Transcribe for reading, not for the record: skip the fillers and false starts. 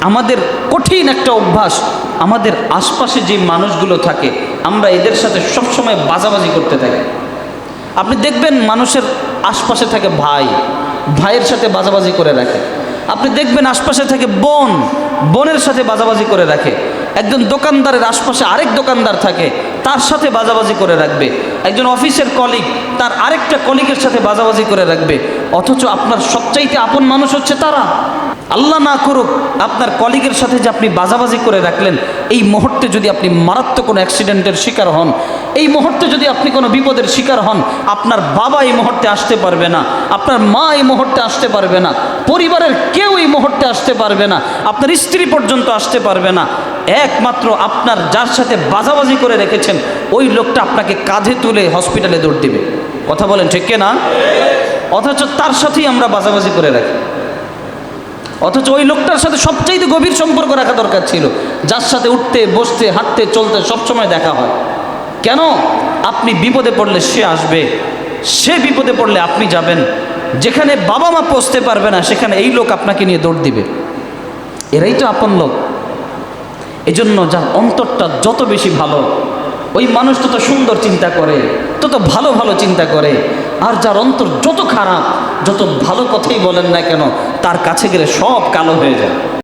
আমাদের কঠিন একটা অভ্যাস, আমাদের আশপাশে যে মানুষগুলো থাকে আমরা এদের সাথে সবসময় বাজাবাজি করতে থাকি। আপনি দেখবেন মানুষের আশপাশে থাকে ভাই, ভাইয়ের সাথে বাজাবাজি করে রাখে। আপনি দেখবেন আশপাশে থাকে বোন, বোনের সাথে বাজাবাজি করে রাখে। একজন দোকানদারের আশপাশে আরেক দোকানদার থাকে, তার সাথে বাজাবাজি করে রাখবে। একজন অফিসের কলিগ তার আরেকটা কলিগের সাথে বাজাবাজি করে রাখবে। অথচ আপনার সবচাইতে আপন মানুষ হচ্ছে তারা। আল্লাহ না করুক আপনার কলিগের সাথে যে আপনি বাজাবাজি করে রাখলেন, এই মুহূর্তে যদি আপনি মারাত্মক কোনো অ্যাক্সিডেন্টের শিকার হন, এই মুহূর্তে যদি আপনি কোনো বিপদের শিকার হন, আপনার বাবা এই মুহূর্তে আসতে পারবে না, আপনার মা এই মুহূর্তে আসতে পারবে না, পরিবারের কেউ এই মুহূর্তে আসতে পারবে না, আপনার স্ত্রী পর্যন্ত আসতে পারবে না। একমাত্র আপনার যার সাথে বাজাবাজি করে রেখেছেন ওই লোকটা আপনাকে কাঁধে তুলে হসপিটালে দৌড় দিবে। কথা বলেন ঠিক না? অথচ তার সাথেই আমরা বাজাবাজি করে রাখি। অথচ ওই লোকটার সাথে সবচাইতে গভীর সম্পর্ক রাখা দরকার ছিল, যার সাথে উঠতে বসতে হাঁটতে চলতে সবসময় দেখা হয়। কেন? আপনি বিপদে পড়লে সে আসবে, সে বিপদে পড়লে আপনি যাবেন। যেখানে বাবা মা পৌঁছতে পারবে না সেখানে এই লোক আপনাকে নিয়ে দৌড় দিবে। এরাই তো আপন লোক। এজন্য যার অন্তরটা যত বেশি ভালো ওই মানুষ তত সুন্দর চিন্তা করে, তত ভালো ভালো চিন্তা করে। আর যার অন্তর যত খারাপ, যত ভালো কথাই বলেন না কেন, তার কাছে গেলে সব কালো হয়ে যায়।